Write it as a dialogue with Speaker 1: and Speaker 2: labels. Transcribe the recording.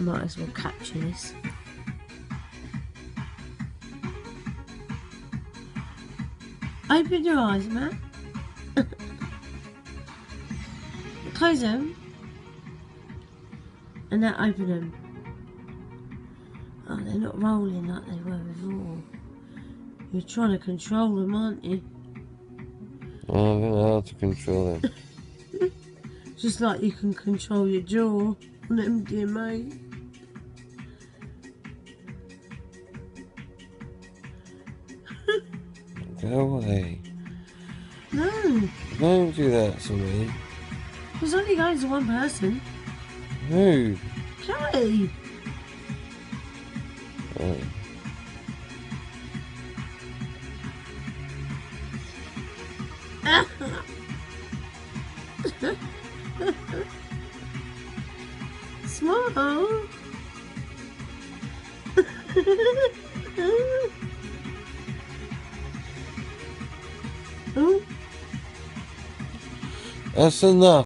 Speaker 1: Might as well capture this. Open your eyes, Matt. Close them. And now open them. Oh, they're not rolling like they were before. You're trying to control them, aren't you?
Speaker 2: I don't know how to control them.
Speaker 1: Just like you can control your jaw on MDMA.
Speaker 2: Go away.
Speaker 1: No,
Speaker 2: Don't do that to me.
Speaker 1: it's only going to one person.
Speaker 2: Who?
Speaker 1: Kelly!
Speaker 2: Oh.
Speaker 1: Smile! Oh.
Speaker 2: That's enough.